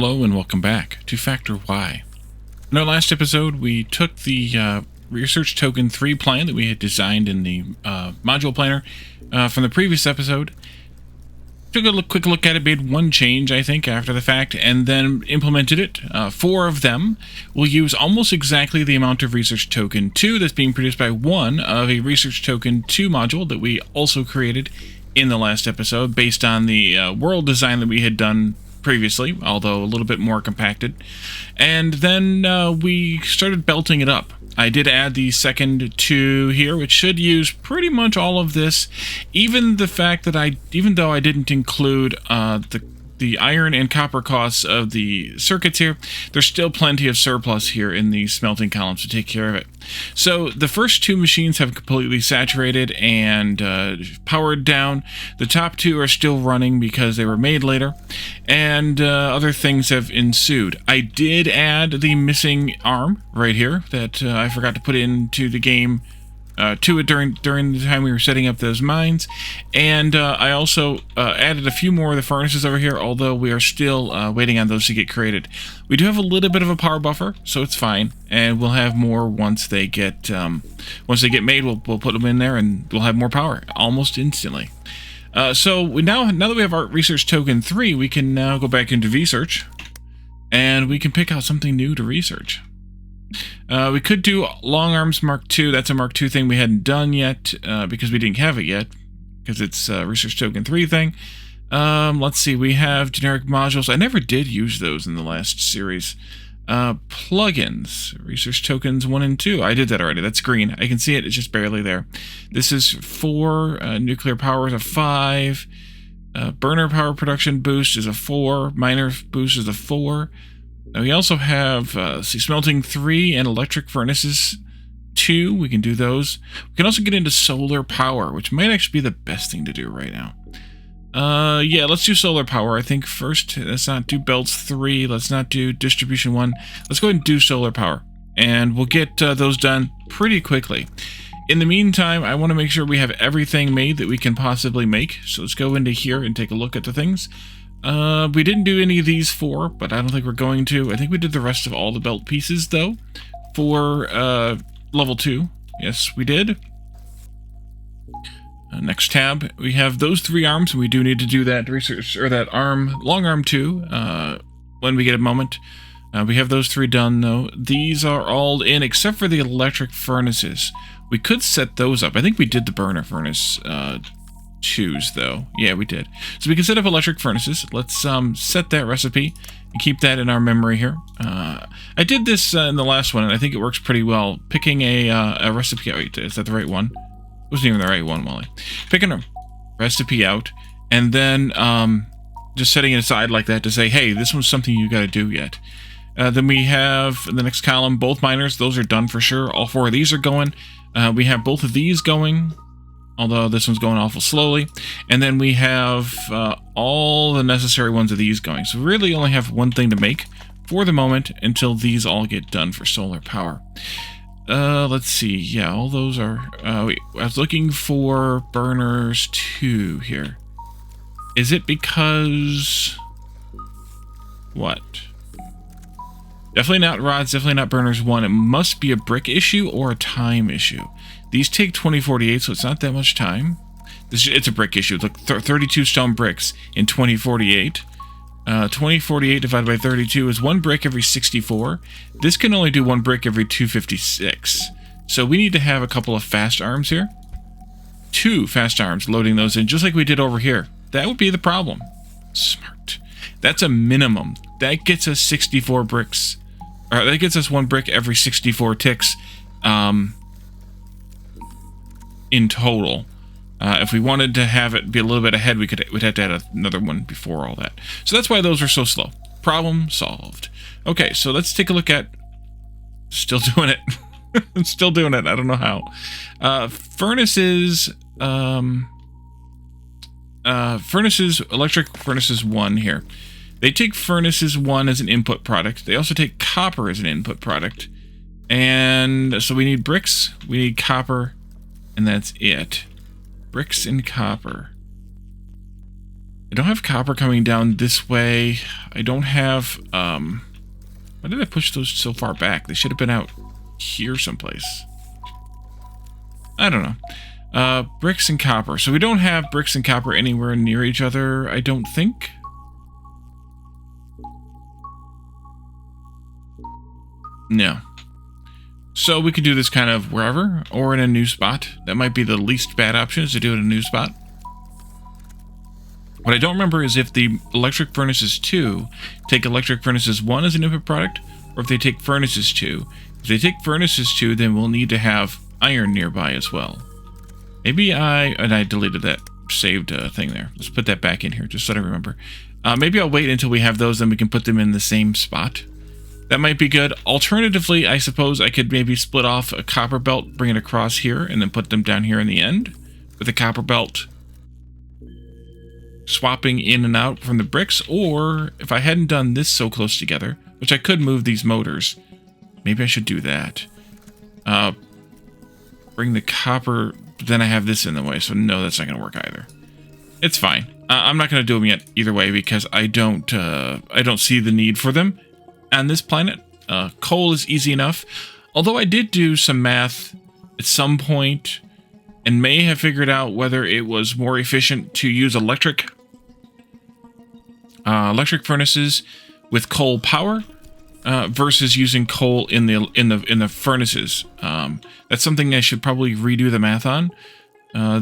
Hello and welcome back to Factor Y. In our last episode, we took the Research Token 3 plan that we had designed in the module planner from the previous episode. Took a quick look at it, made one change, I think, after the fact, and then implemented it. 4 of them will use almost exactly the amount of Research Token 2 that's being produced by one of a Research Token 2 module that we also created in the last episode based on the world design that we had done previously, although a little bit more compacted. And then we started belting it up. I did add the second 2 here, which should use pretty much all of this. Even the fact that even though I didn't include the iron and copper costs of the circuits here, there's still plenty of surplus here in the smelting columns to take care of it. So the first 2 machines have completely saturated and powered down. The top 2 are still running because they were made later, and other things have ensued. I did add the missing arm right here that I forgot to put into the game to it during the time we were setting up those mines, and I also added a few more of the furnaces over here, although we are still waiting on those to get created. We do have a little bit of a power buffer, so it's fine, and we'll have more once they get made. We'll put them in there, and we'll have more power almost instantly. So now that we have our Research Token 3, we can now go back into research, and we can pick out something new to research. We could do Long Arms Mark II. That's a Mark II thing we hadn't done yet because we didn't have it yet, because it's a Research Token 3 thing. Let's see, we have generic modules. I never did use those in the last series. Plugins, Research Tokens 1 and 2. I did that already. That's green. I can see it. It's just barely there. This is 4. Nuclear power is a 5. Burner power production boost is a 4. Miner boost is a 4. We also have smelting 3 and electric furnaces 2. We can do those. We can also get into solar power, which might actually be the best thing to do right now. Yeah, let's do solar power, I think, first. Let's not do belts 3. Let's not do distribution 1. Let's go ahead and do solar power, and we'll get those done pretty quickly. In the meantime, I want to make sure we have everything made that we can possibly make. So let's go into here and take a look at the things. We didn't do any of these 4, but I don't think we're going to. I think we did the rest of all the belt pieces, though, for level 2. Yes, we did. Next tab, we have those 3 arms, and we do need to do that research, or that long arm 2, when we get a moment. We have those 3 done, though. These are all in, except for the electric furnaces. We could set those up. I think we did the burner furnace 2s, though. Yeah, we did. So we can set up electric furnaces. Let's set that recipe and keep that in our memory here. I did this in the last one, and I think it works pretty well. Picking a recipe. Wait, is that the right one? It wasn't even the right one, Wally. Picking a recipe out, and then just setting it aside like that to say, hey, this one's something you got to do yet. Then we have in the next column both miners. Those are done for sure. All 4 of these are going. We have both of these going, although this one's going awful slowly. And then we have all the necessary ones of these going. So we really only have one thing to make for the moment until these all get done for solar power. Let's see. Yeah, all those are... wait, I was looking for burners 2 here. Is it because... what? Definitely not rods, definitely not burners 1. It must be a brick issue or a time issue. These take 2048, so it's not that much time. It's a brick issue. Look, 32 stone bricks in 2048. 2048 divided by 32 is 1 brick every 64. This can only do 1 brick every 256. So we need to have a couple of fast arms here. 2 fast arms, loading those in, just like we did over here. That would be the problem. Smart. That's a minimum. That gets us 64 bricks. Or that gets us 1 brick every 64 ticks. In total. If we wanted to have it be a little bit ahead, we'd have to add another one before all that. So that's why those are so slow. Problem solved. Okay, so let's take a look at... still doing it. I'm still doing it. I don't know how. Furnaces... furnaces, electric furnaces 1 here. They take furnaces 1 as an input product. They also take copper as an input product. And so we need bricks, we need copper, and that's it. Bricks and copper. I don't have copper coming down this way. I don't have, why did I push those so far back? They should have been out here someplace. I don't know. Bricks and copper. So we don't have bricks and copper anywhere near each other, I don't think. No. So we could do this kind of wherever, or in a new spot. That might be the least bad option, is to do it in a new spot. What I don't remember is if the electric furnaces 2 take electric furnaces 1 as an input product, or if they take furnaces 2. If they take furnaces 2, then we'll need to have iron nearby as well. Maybe I deleted that saved thing there. Let's put that back in here, just so I remember. Maybe I'll wait until we have those, then we can put them in the same spot. That might be good. Alternatively, I suppose I could maybe split off a copper belt, bring it across here, and then put them down here in the end, with the copper belt swapping in and out from the bricks. Or if I hadn't done this so close together, which I could move these motors, maybe I should do that. Bring the copper, but then I have this in the way, so no, that's not going to work either. It's fine. I'm not going to do them yet either way because I don't see the need for them on this planet. Coal is easy enough, although I did do some math at some point and may have figured out whether it was more efficient to use electric furnaces with coal power versus using coal in the furnaces. That's something I should probably redo the math on.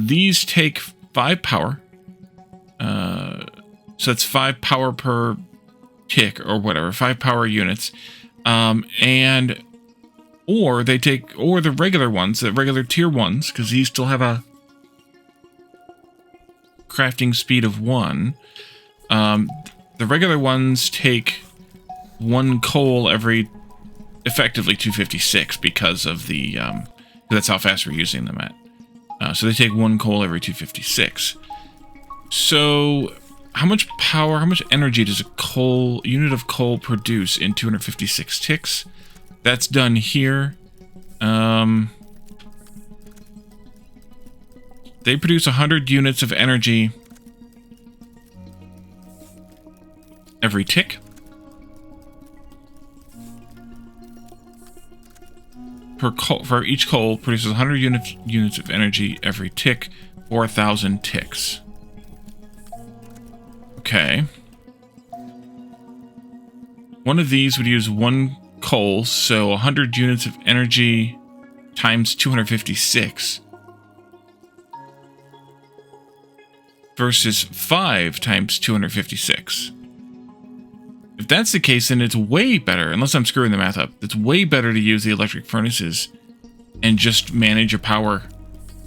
These take 5 power, so that's 5 power per tick or whatever, 5 power units, or the regular ones, the regular tier 1s, because these still have a crafting speed of 1. The regular ones take 1 coal every effectively 256 because of the that's how fast we're using them at. So they take 1 coal every 256. So how much power, how much energy does a unit of coal produce in 256 ticks? That's done here. They produce 100 units of energy every tick. For each coal produces 100 units of energy every tick, 4,000 ticks. Okay. One of these would use 1 coal, so 100 units of energy times 256 versus 5 times 256. If that's the case, then it's way better, unless I'm screwing the math up, it's way better to use the electric furnaces and just manage your power,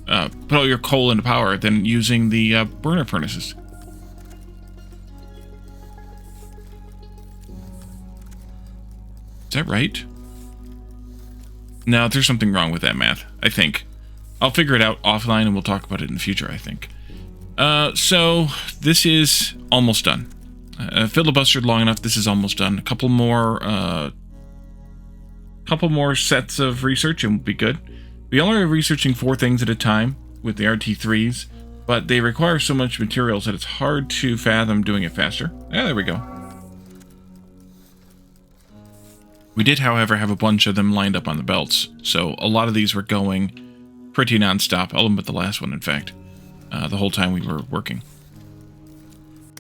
put all your coal into power than using the burner furnaces. Is that right? No, there's something wrong with that math, I think. I'll figure it out offline and we'll talk about it in the future, I think. So this is almost done. Filibustered long enough, this is almost done. A couple more sets of research and we'll be good. We only are researching 4 things at a time with the RT3s, but they require so much materials that it's hard to fathom doing it faster. Yeah, there we go. We did, however, have a bunch of them lined up on the belts, so a lot of these were going pretty non-stop. I'll admit the last one, in fact, the whole time we were working.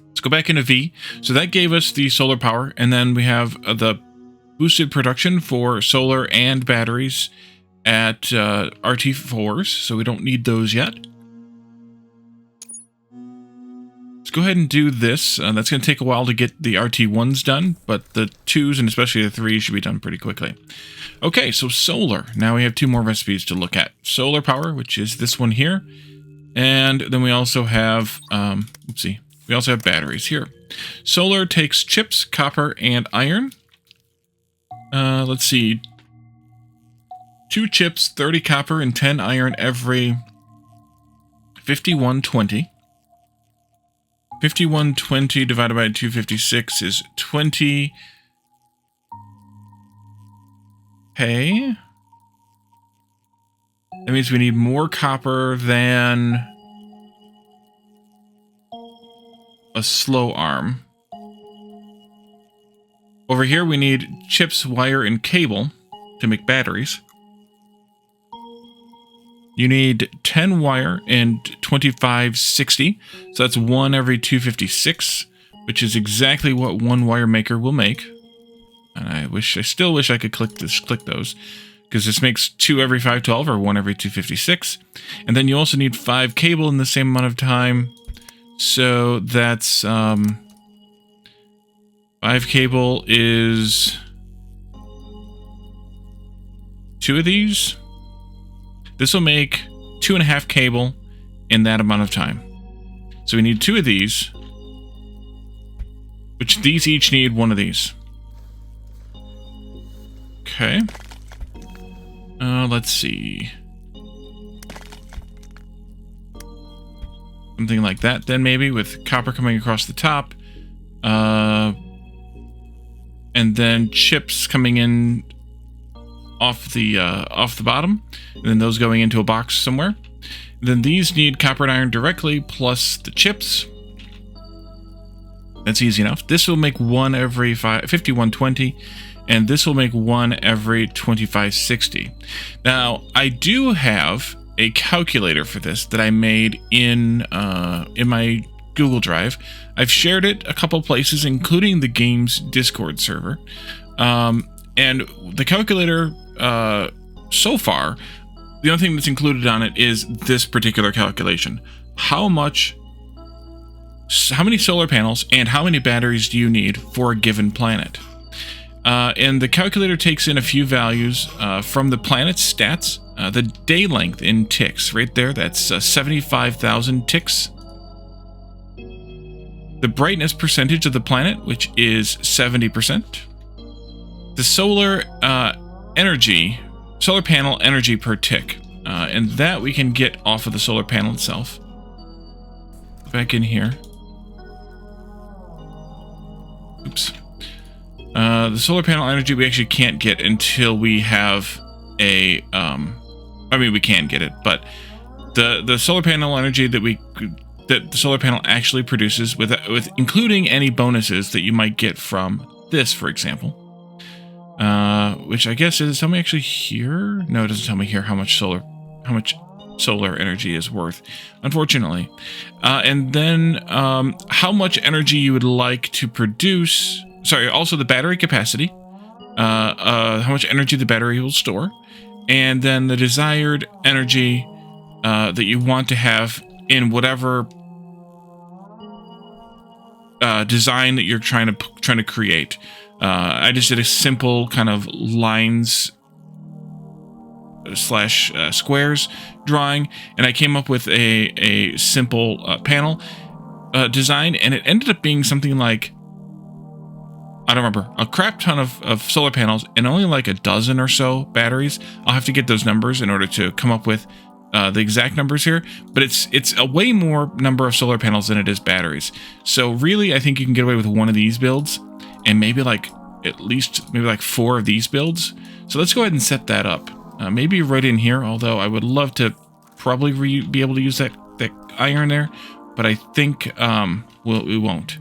Let's go back into V. So that gave us the solar power, and then we have the boosted production for solar and batteries at RT4s, so we don't need those yet. Let's go ahead and do this. That's going to take a while to get the RT1s done, but the 2s and especially the 3s should be done pretty quickly. Okay, so solar. Now we have 2 more recipes to look at. Solar power, which is this one here, and then we also have, we also have batteries here. Solar takes chips, copper, and iron. Let's see. 2 chips, 30 copper, and 10 iron every 5120. 5120 divided by 256 is 20. Okay. That means we need more copper than a slow arm. Over here, we need chips, wire, and cable to make batteries. You need 10 wire and 2560. So that's 1 every 256, which is exactly what one wire maker will make. And I still wish I could click those, because this makes 2 every 512 or 1 every 256. And then you also need 5 cable in the same amount of time. So that's 5 cable is 2 of these. This will make 2.5 cable in that amount of time. So we need 2 of these, which these each need 1 of these. Okay. Let's see. Something like that then, maybe, with copper coming across the top. And then chips coming in off the bottom, and then those going into a box somewhere. And then these need copper and iron directly, plus the chips. That's easy enough. This will make 1 every 5120, and this will make 1 every 2560. Now, I do have a calculator for this that I made in my Google Drive. I've shared it a couple places, including the game's Discord server. And the calculator, so far, the only thing that's included on it is this particular calculation. How many solar panels and how many batteries do you need for a given planet? And the calculator takes in a few values from the planet's stats. The day length in ticks, right there, that's 75,000 ticks. The brightness percentage of the planet, which is 70%. The solar panel energy per tick, and that we can get off of the solar panel itself. Back in here. Oops. The solar panel energy we actually can't get until we have a, I mean, we can get it, but the solar panel energy that the solar panel actually produces, with including any bonuses that you might get from this, for example, which I guess is, tell me actually here. No, it doesn't tell me here how much solar energy is worth, unfortunately. And then how much energy you would like to produce. Sorry, also the battery capacity, how much energy the battery will store, and then the desired energy that you want to have in whatever design that you're trying to create. I just did a simple kind of lines / squares drawing, and I came up with a simple panel design, and it ended up being something like, I don't remember, a crap ton of solar panels and only like a dozen or so batteries. I'll have to get those numbers in order to come up with the exact numbers here, but it's a way more number of solar panels than it is batteries. So really, I think you can get away with one of these builds, and maybe like at least maybe like 4 of these builds. So let's go ahead and set that up. Maybe right in here, although I would love to probably be able to use that iron there, but I think we won't.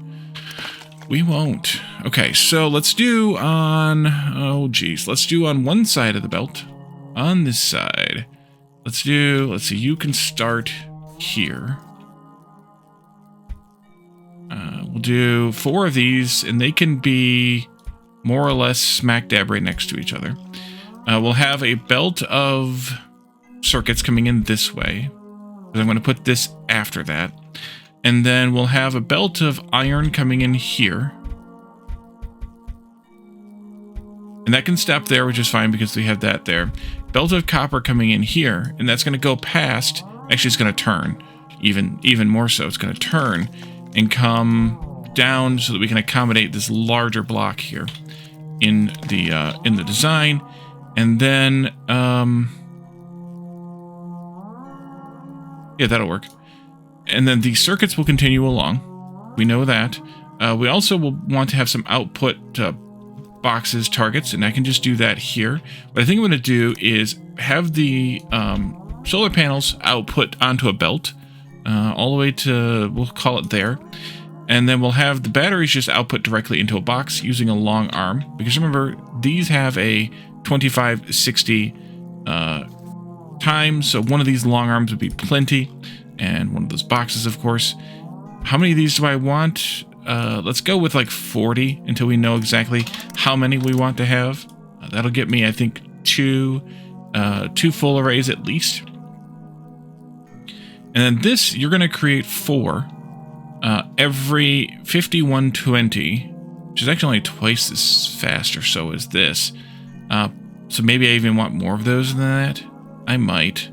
We won't. Okay, so let's do on, let's do on one side of the belt. On this side. Let's see, you can start here. We'll do 4 of these, and they can be more or less smack dab right next to each other. We'll have a belt of circuits coming in this way, because I'm going to put this after that. And then we'll have a belt of iron coming in here. And that can stop there, which is fine because we have that there. Belt of copper coming in here, and that's going to go past, actually it's going to turn, even more so. It's going to turn and come down so that we can accommodate this larger block here in the design. And then, yeah, that'll work. And then the circuits will continue along. We know that. We also will want to have some output boxes, targets, and I can just do that here. What I think I'm going to do is have the solar panels output onto a belt all the way to, we'll call it there. And then we'll have the batteries just output directly into a box using a long arm. Because remember, these have a 2560 time, so one of these long arms would be plenty. And one of those boxes, of course. How many of these do I want? Let's go with like 40 until we know exactly how many we want to have. That'll get me, I think, two full arrays at least. And then this, you're going to create 4 every 5120, which is actually only twice as fast or so as this. So maybe I even want more of those than that. I might.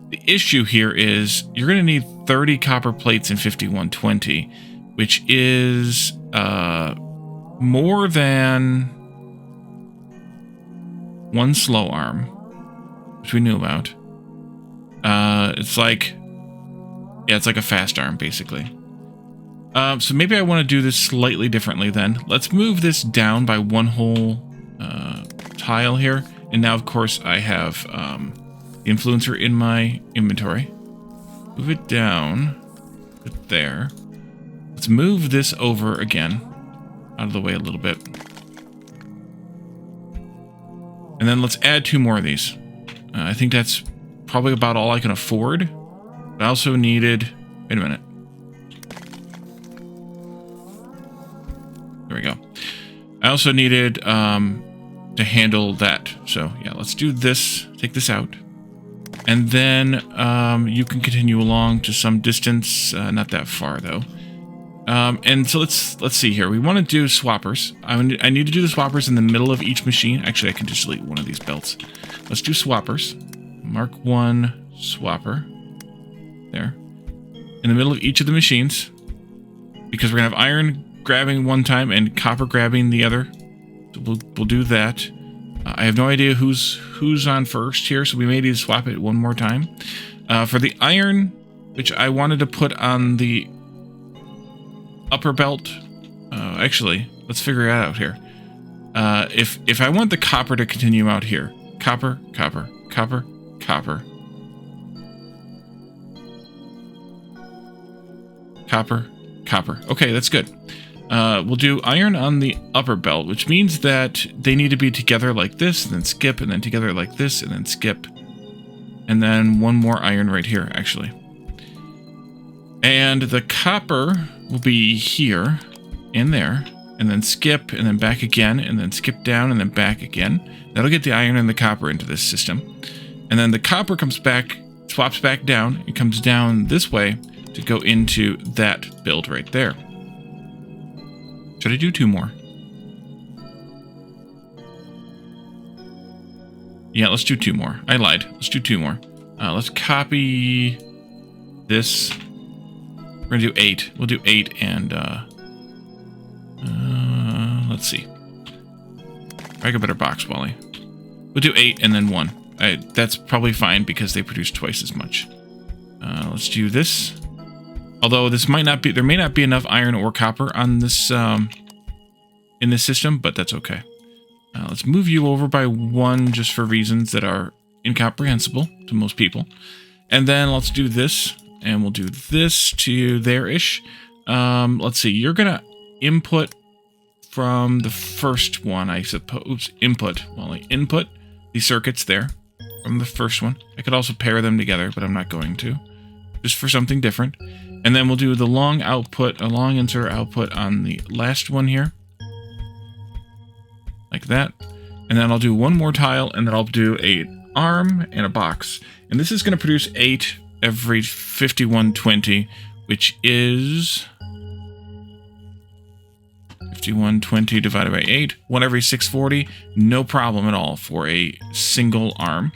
The issue here is you're going to need 30 copper plates in 5120, which is more than one slow arm, which we knew about. It's like a fast arm, basically. So maybe I want to do this slightly differently then. Let's move this down by one whole tile here. And now, of course, I have the influencer in my inventory. Move it down. Put it there. Let's move this over again. Out of the way a little bit. And then let's add 2 more of these. I think that's probably about all I can afford. But I also needed... Wait a minute. There we go. I also needed to handle that. So yeah, let's do this. Take this out. And then you can continue along to some distance. Not that far though. And so let's see here. We want to do swappers. I need to do the swappers in the middle of each machine. Actually, I can just delete one of these belts. Let's do swappers. Mark 1 swapper. There. In the middle of each of the machines. Because we're going to have iron grabbing one time and copper grabbing the other. So we'll do that. I have no idea who's on first here, so we may need to swap it one more time. For the iron, which I wanted to put on the upper belt. Actually, let's figure it out here. If I want the copper to continue out here, copper, copper, copper, copper, copper, copper. Okay, that's good. We'll do iron on the upper belt, which means that they need to be together like this, and then skip, and then together like this, and then skip. And then one more iron right here, actually. And the copper will be here, and there, and then skip, and then back again, and then skip down, and then back again. That'll get the iron and the copper into this system. And then the copper comes back, swaps back down, it comes down this way to go into that build right there. Should I do 2 more? Yeah, let's do 2 more. I lied. Let's do 2 more. Let's copy this. We're going to do 8. We'll do 8 and... let's see. Make a better box, Wally. We'll do 8 and then 1. That's probably fine because they produce twice as much. Let's do this. Although this might not be, there may not be enough iron or copper on this, in this system, but that's okay. Let's move you over by 1 just for reasons that are incomprehensible to most people. And then let's do this, and we'll do this to there-ish. Let's see, you're gonna input from the first one, I suppose. Input the circuits there from the first one. I could also pair them together, but I'm not going to. Just for something different. And then we'll do the long output, a long insert output on the last one here. Like that. And then I'll do 1 more tile, and then I'll do an arm and a box. And this is going to produce 8 every 5120, which is 5120 divided by 8. 1 every 640. No problem at all for a single arm.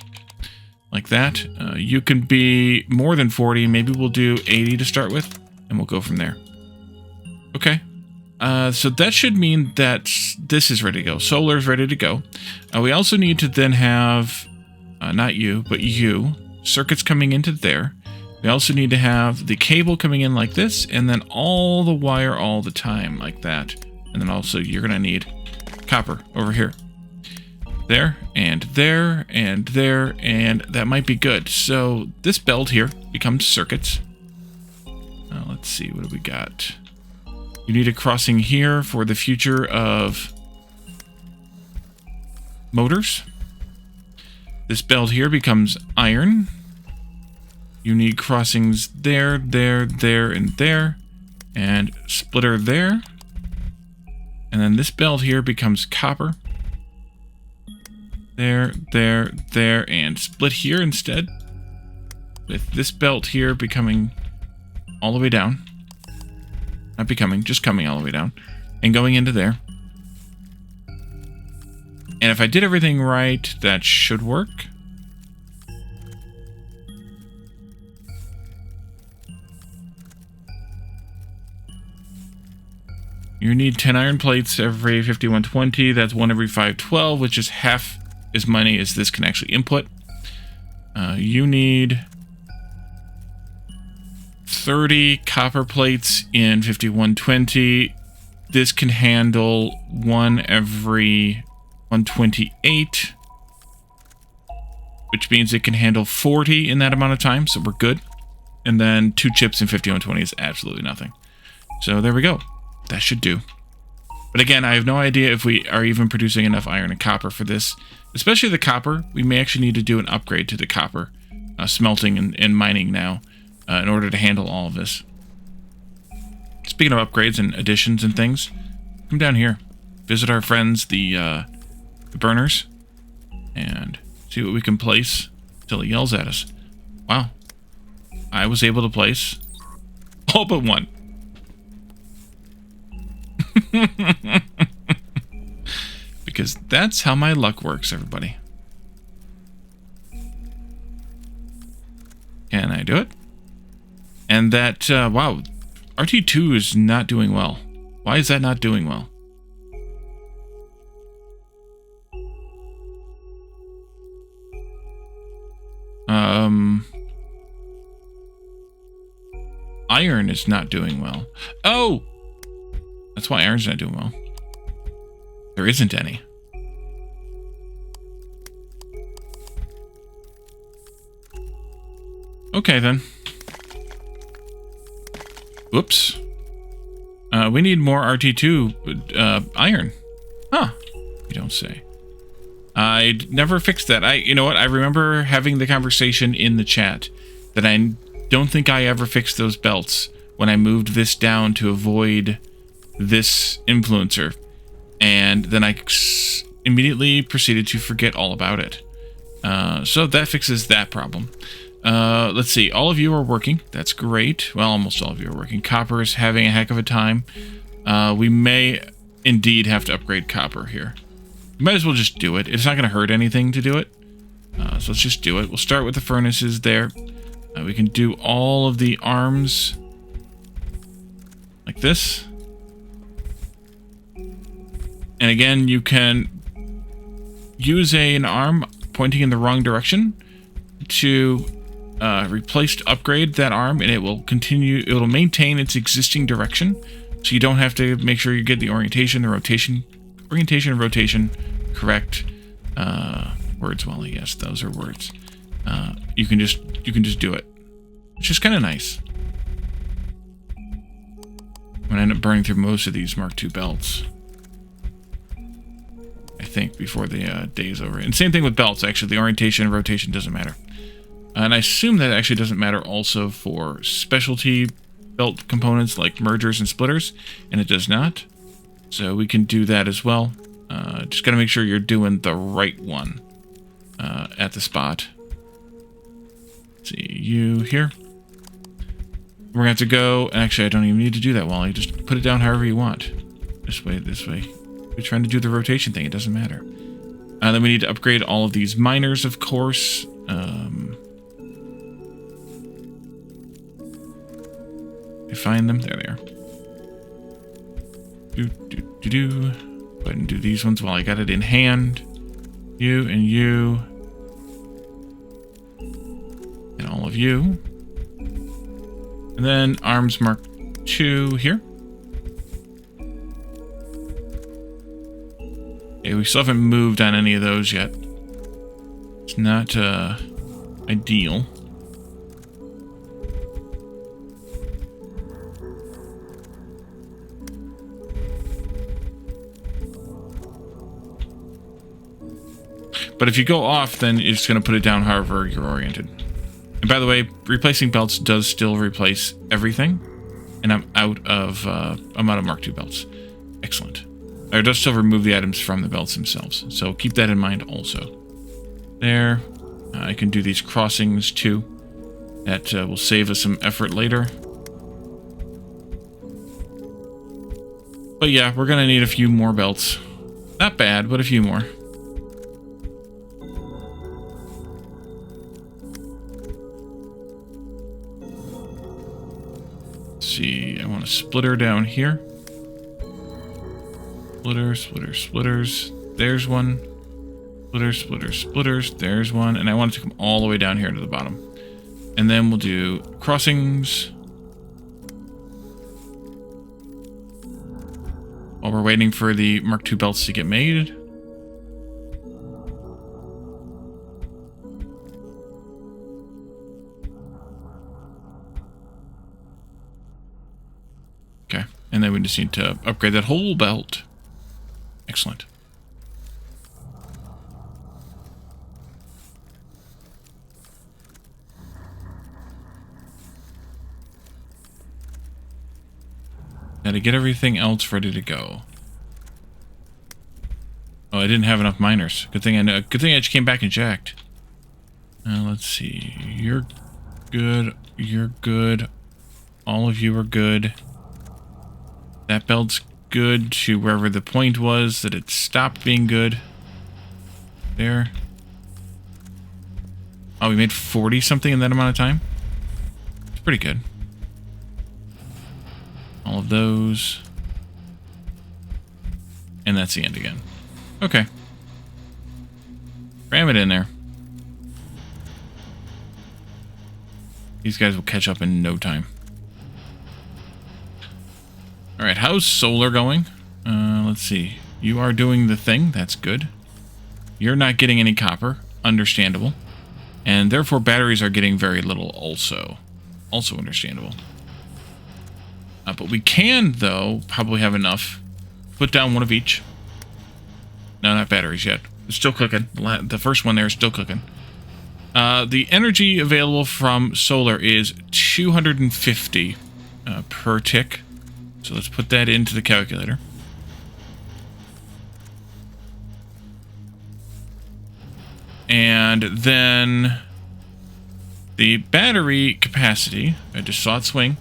Like that. You can be more than 40. Maybe we'll do 80 to start with, and we'll go from there. Okay. So that should mean that this is ready to go. Solar's ready to go. We also need to then have, not you, but you, circuits coming into there. We also need to have the cable coming in like this, and then all the wire all the time like that. And then also you're going to need copper over here. There, and there, and there, and that might be good. So this belt here becomes circuits. Let's see, what do we got? You need a crossing here for the future of motors. This belt here becomes iron. You need crossings there, there, there, and there. And splitter there. And then this belt here becomes copper. There, there, there, and split here instead. With this belt here becoming all the way down. Not becoming, just coming all the way down. And going into there. And if I did everything right, that should work. You need 10 iron plates every 5120. That's 1 every 512, which is half as many as this can actually input. You need 30 copper plates in 5120. This can handle 1 every 128, which means it can handle 40 in that amount of time, so we're good. And then 2 chips in 5120 is absolutely nothing. So there we go. That should do. But again, I have no idea if we are even producing enough iron and copper for this. Especially the copper. We may actually need to do an upgrade to the copper smelting and mining now in order to handle all of this. Speaking of upgrades and additions and things, come down here. Visit our friends, the burners, and see what we can place until he yells at us. Wow. I was able to place all but one. Because that's how my luck works, everybody. Can I do it? And that, wow, RT2 is not doing well. Why is that not doing well? Iron is not doing well. Oh! That's why iron's not doing well. There isn't any. Okay, then. Whoops. We need more RT2 iron. Huh. You don't say. I never fixed that. You know what? I remember having the conversation in the chat that I don't think I ever fixed those belts when I moved this down to avoid this influencer. And then I immediately proceeded to forget all about it. So that fixes that problem. Let's see. All of you are working. That's great. Well, almost all of you are working. Copper is having a heck of a time. We may indeed have to upgrade copper here. You might as well just do it. It's not going to hurt anything to do it. So let's just do it. We'll start with the furnaces there. We can do all of the arms like this. And again, you can use an arm pointing in the wrong direction to upgrade that arm, and it will continue, it will maintain its existing direction. So you don't have to make sure you get the orientation and rotation correct. Words, well, yes, those are words. You can just do it. It's just kind of nice. I'm gonna end up burning through most of these Mark II belts, I think, before the day is over. And same thing with belts, actually. The orientation and rotation doesn't matter. And I assume that actually doesn't matter also for specialty belt components like mergers and splitters, and it does not. So we can do that as well. Just got to make sure you're doing the right one at the spot. Let's see, you here. We're going to have to go... Actually, I don't even need to do that, Wally. Just put it down however you want. This way, this way. We're trying to do the rotation thing. It doesn't matter. Then we need to upgrade all of these miners, of course. I find them. There they are. Go ahead and do these ones while I got it in hand. You and you. And all of you. And then arms Mark II here. Okay, we still haven't moved on any of those yet. It's not ideal. But if you go off, then it's going to put it down however you're oriented. And by the way, replacing belts does still replace everything. And I'm out of Mark II belts. Excellent. It does still remove the items from the belts themselves. So keep that in mind also. There. I can do these crossings too. That will save us some effort later. But yeah, we're going to need a few more belts. Not bad, but a few more. See, I want a splitter down here. Splitters. There's one. Splitters. There's one. And I want it to come all the way down here to the bottom. And then we'll do crossings. While we're waiting for the Mark II belts to get made. Okay, and then we just need to upgrade that whole belt. Excellent. Now to get everything else ready to go. Oh, I didn't have enough miners. Good thing I know. Good thing I just came back and checked. Let's see. You're good. You're good. All of you are good. That belt's good to wherever the point was that it stopped being good. There. Oh, we made 40 something in that amount of time? It's pretty good. All of those. And that's the end again. Okay. Ram it in there. These guys will catch up in no time. Alright, how's solar going? Let's see. You are doing the thing. That's good. You're not getting any copper. Understandable. And therefore batteries are getting very little also. Also understandable. But we can, though, probably have enough. Put down one of each. No, not batteries yet. It's still cooking. The first one there is still cooking. The energy available from solar is 250 per tick. So let's put that into the calculator. And then the battery capacity, I just saw it swing,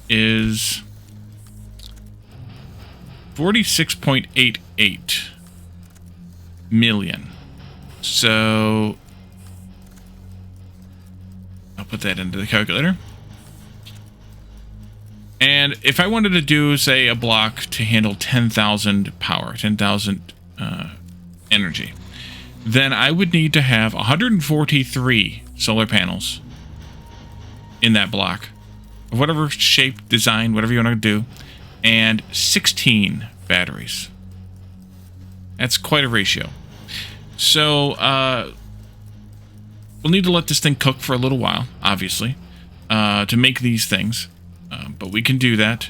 is 46.88 million. So I'll put that into the calculator. And if I wanted to do, say, a block to handle 10,000 power, 10,000 energy, then I would need to have 143 solar panels in that block, of whatever shape, design, whatever you want to do, and 16 batteries. That's quite a ratio. So, we'll need to let this thing cook for a little while, obviously, to make these things. But we can do that.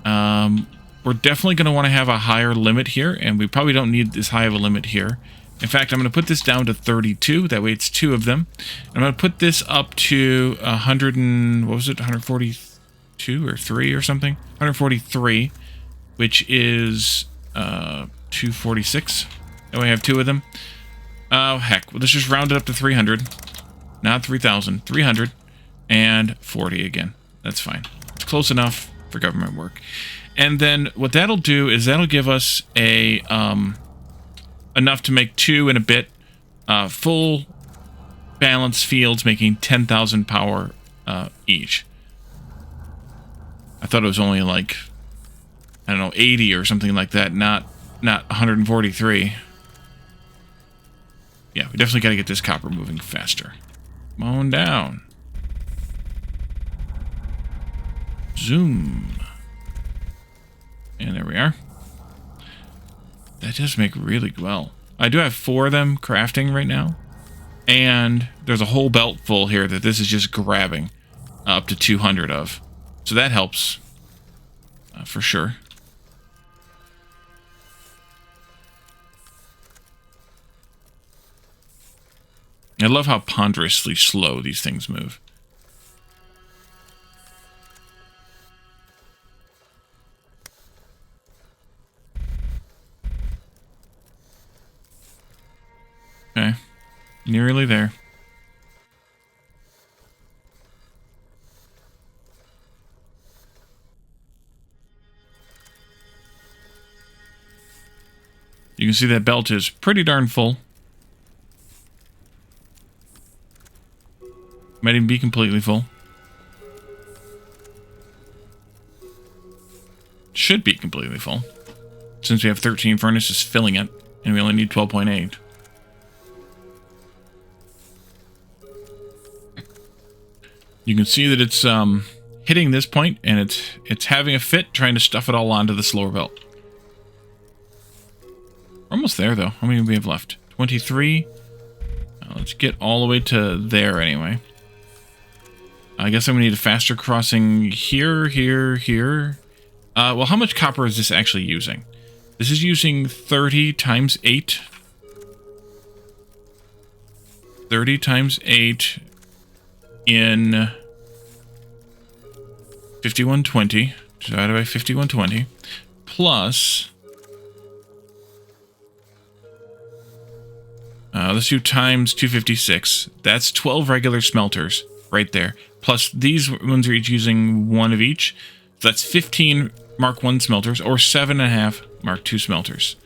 We're definitely going to want to have a higher limit here, and we probably don't need this high of a limit here. In fact, I'm going to put this down to 32. That way it's 2 of them. I'm going to put this up to 100 and... what was it? 142 or 3 or something? 143, which is 246. That way I have 2 of them. Oh, heck. Well, let's just round it up to 300. Not 3,000. 340 again. That's fine. It's close enough for government work. And then what that'll do is that'll give us a enough to make 2 and a bit full balanced fields, making 10,000 power each. I thought it was only like, I don't know, 80 or something like that, not 143. Yeah, we definitely got to get this copper moving faster. Come on down. Zoom. And there we are. That does make really well. I do have 4 of them crafting right now. And there's a whole belt full here that this is just grabbing up to 200 of. So that helps for sure. I love how ponderously slow these things move. Okay. Nearly there. You can see that belt is pretty darn full. Might even be completely full. Should be completely full, since we have 13 furnaces filling it, and we only need 12.8. You can see that it's hitting this point, and it's having a fit, trying to stuff it all onto this lower belt. We're almost there, though. How many do we have left? 23. Let's get all the way to there, anyway. I guess I'm going to need a faster crossing here, here, here. Well, how much copper is this actually using? This is using 30 times 8. 30 times 8 in 5120. Divided by 5120. Plus... let's do times 256. That's 12 regular smelters right there. Plus these ones are each using 1 of each. So that's 15 Mark 1 smelters or 7.5 Mark 2 smelters.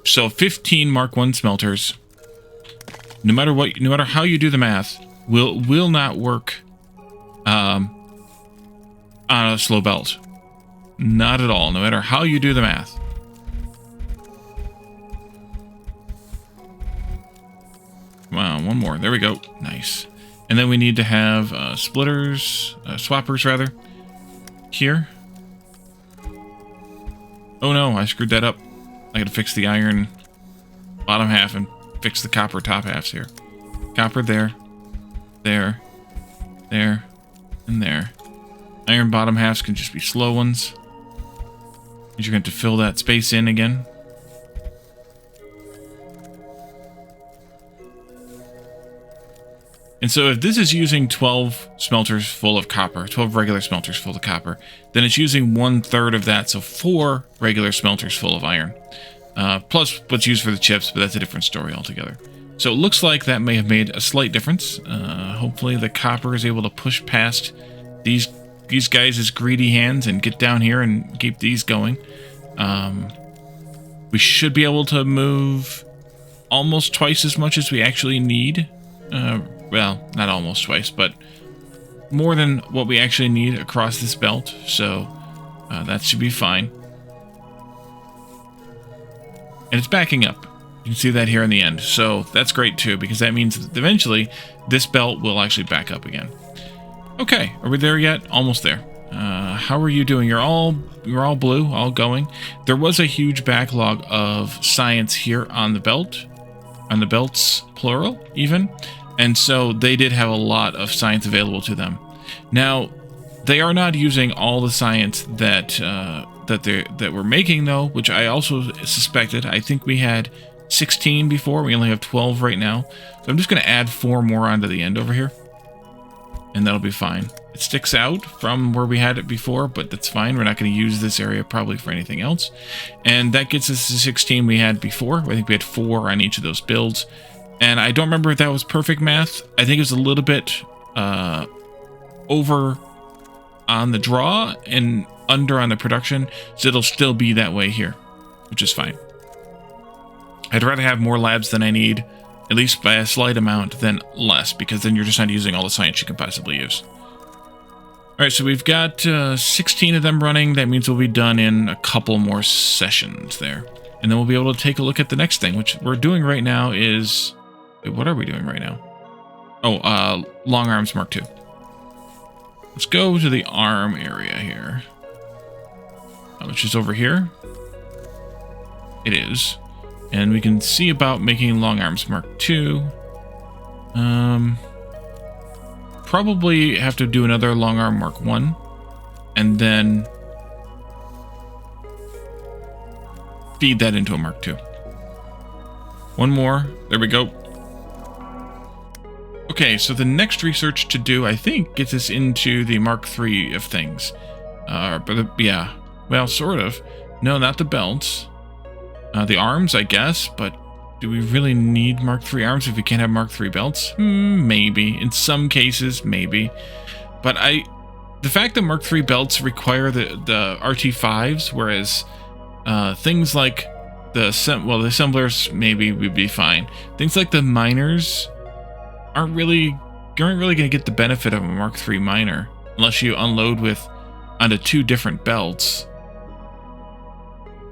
So 15 Mark 1 smelters. No matter how you do the math, will not work on a slow belt. Not at all. No matter how you do the math. Wow, one more. There we go. Nice. And then we need to have swappers rather, here. Oh no, I screwed that up. I gotta fix the iron bottom half and fix the copper top halves here. Copper there, there, there, and there. Iron bottom halves can just be slow ones. You're going to fill that space in again. And so if this is using 12 smelters full of copper, 12 regular smelters full of copper, then it's using 1/3 of that, so 4 regular smelters full of iron. Plus what's used for the chips, but that's a different story altogether. So it looks like that may have made a slight difference. Hopefully the copper is able to push past these guys' greedy hands and get down here and keep these going. We should be able to move almost twice as much as we actually need. Well, not almost twice, but more than what we actually need across this belt. So that should be fine. And it's backing up. You can see that here in the end. So that's great too, because that means that eventually this belt will actually back up again. Okay, are we there yet? Almost there. How are you doing? You're all blue, all going. There was a huge backlog of science here on the belt, on the belts, plural, even. And so they did have a lot of science available to them. Now, they are not using all the science that we're making, though, which I also suspected. I think we had 16 before. We only have 12 right now. So I'm just going to add 4 more onto the end over here. And that'll be fine. It sticks out from where we had it before, but that's fine. We're not going to use this area probably for anything else. And that gets us to 16 we had before. I think we had 4 on each of those builds. And I don't remember if that was perfect math. I think it was a little bit over on the draw and under on the production. So it'll still be that way here, which is fine. I'd rather have more labs than I need, at least by a slight amount, than less, because then you're just not using all the science you can possibly use. Alright, so we've got 16 of them running. That means we'll be done in a couple more sessions there. And then we'll be able to take a look at the next thing, which we're doing right now is... Wait, what are we doing right now? Oh, long arms Mark II. Let's go to the arm area here. which is over here. It is. And we can see about making long arms Mark II. Probably have to do another long arm Mark I. And then feed that into a Mark II. One more. There we go. Okay, so the next research to do, I think, gets us into the Mark III of things. Yeah, well, sort of. No, not the belts. The arms, I guess, but do we really need Mark III arms if we can't have Mark III belts? Maybe. In some cases, maybe. But the fact that Mark III belts require the RT5s, whereas things like the assemblers maybe would be fine. Things like the miners aren't really going to get the benefit of a Mark III miner unless you unload onto two different belts.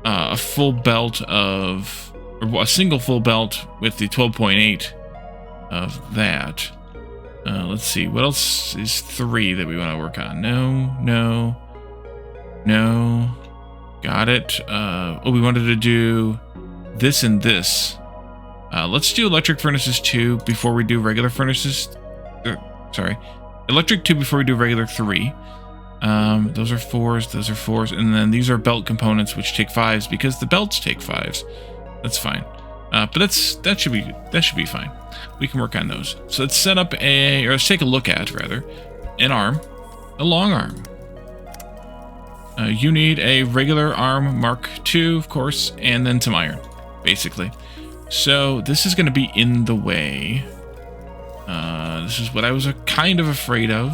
A full belt or a single full belt with the 12.8 of that. Let's see, what else is 3 that we want to work on? No. Got it. We wanted to do this and this. Let's do electric furnaces 2 before we do regular furnaces. Electric 2 before we do regular 3. Those are 4s, and then these are belt components which take 5s because the belts take 5s. That's fine. But that should be fine. We can work on those. So let's set up let's take a look at rather an arm, a long arm. You need a regular arm Mark II, of course, and then some iron, basically. So this is going to be in the way. This is what I was kind of afraid of.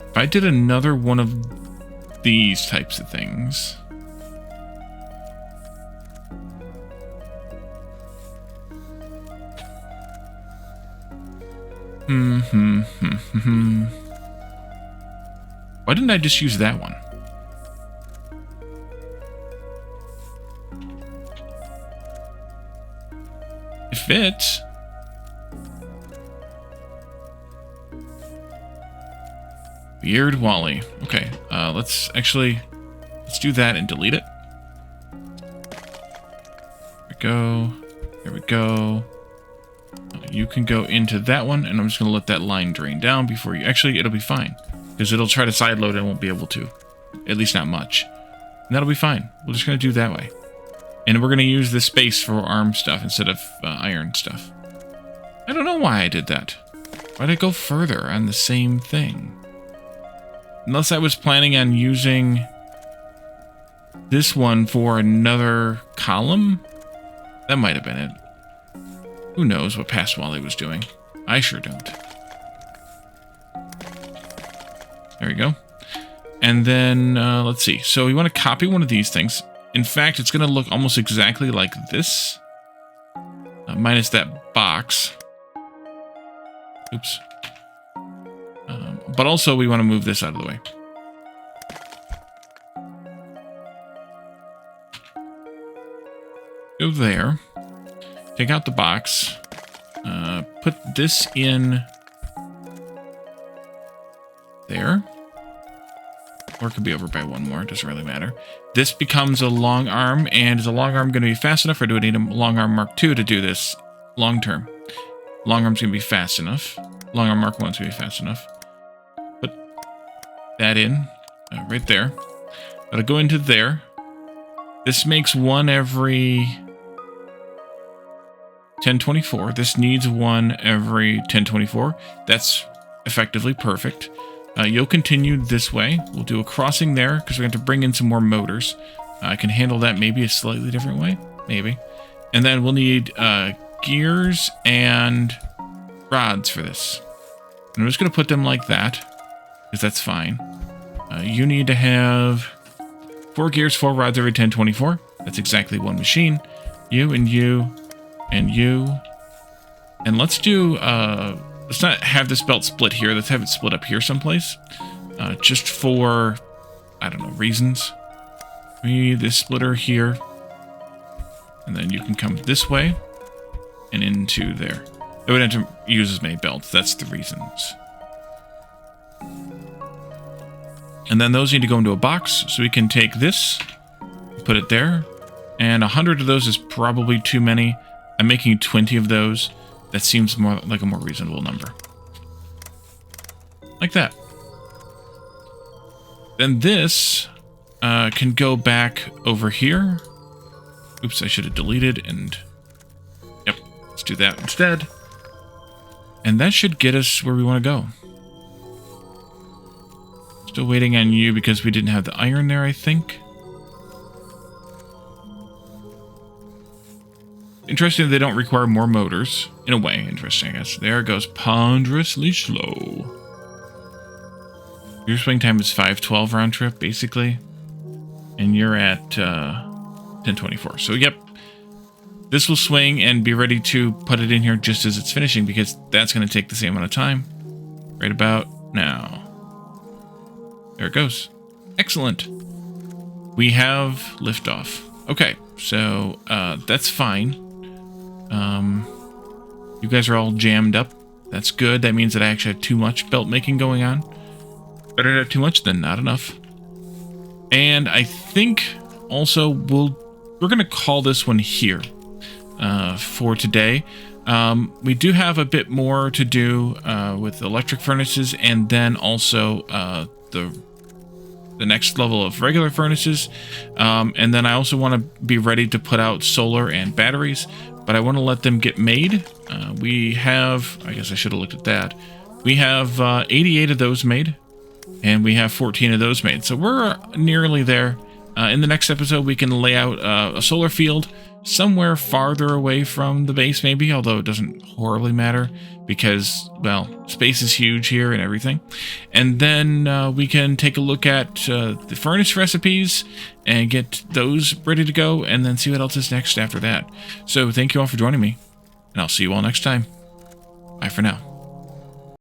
If I did another one of these types of things. Why didn't I just use that one? It fits. Weird Wally. Okay, let's do that and delete it. There we go. There we go. You can go into that one, and I'm just going to let that line drain down before you... Actually, it'll be fine, because it'll try to sideload and won't be able to. At least not much. And that'll be fine. We're just going to do it that way. And we're going to use this space for arm stuff instead of iron stuff. I don't know why I did that. Why did I go further on the same thing? Unless I was planning on using this one for another column? That might have been it. Who knows what past Wally was doing? I sure don't. There we go. And then, let's see. So we want to copy one of these things. In fact, it's going to look almost exactly like this. Minus that box. Oops. But also, we want to move this out of the way. Go there. Take out the box. Put this in there. Or it could be over by one more. It doesn't really matter. This becomes a long arm. And is a long arm going to be fast enough? Or do I need a long arm Mark II to do this long term? Long arm's going to be fast enough. Long arm Mark I's going to be fast enough. Put that in. Right there. Gotta go into there. This makes one every 1024. This needs one every 1024. That's effectively perfect. You'll continue this way. We'll do a crossing there because we're going to bring in some more motors. I can handle that maybe a slightly different way. Maybe. And then we'll need gears and rods for this. And I'm just going to put them like that because that's fine. You need to have 4 gears, 4 rods every 1024. That's exactly one machine. You and you and you. And let's do... let's not have this belt split here. Let's have it split up here someplace. Just for, I don't know, reasons. We need this splitter here. And then you can come this way and into there. I wouldn't have to use as many belts. That's the reasons. And then those need to go into a box, so we can take this, put it there, and 100 of those is probably too many. I'm making 20 of those. That seems more like a more reasonable number. Like that. Then this can go back over here. Oops, I should have deleted and... Yep, let's do that instead. And that should get us where we want to go. Still waiting on you because we didn't have the iron there, I think. Interesting that they don't require more motors. In a way, interesting, I guess. There it goes. Ponderously slow. Your swing time is 5:12 round trip, basically. And you're at 10:24. So, yep. This will swing and be ready to put it in here just as it's finishing, because that's going to take the same amount of time. Right about now. There it goes. Excellent. We have liftoff. Okay, so that's fine. You guys are all jammed up. That's good. That means that I actually have too much belt making going on. Better to have too much than not enough. And I think also we're going to call this one here for today. We do have a bit more to do with electric furnaces, and then also the next level of regular furnaces. And then I also want to be ready to put out solar and batteries, but I want to let them get made. We have, I guess I should have looked at that. We have 88 of those made, and we have 14 of those made. So we're nearly there. In the next episode, we can lay out a solar field somewhere farther away from the base, maybe, although it doesn't horribly matter because, well, space is huge here and everything. And then we can take a look at the furnace recipes and get those ready to go, and then see what else is next after that. So thank you all for joining me, and I'll see you all next time. Bye for now.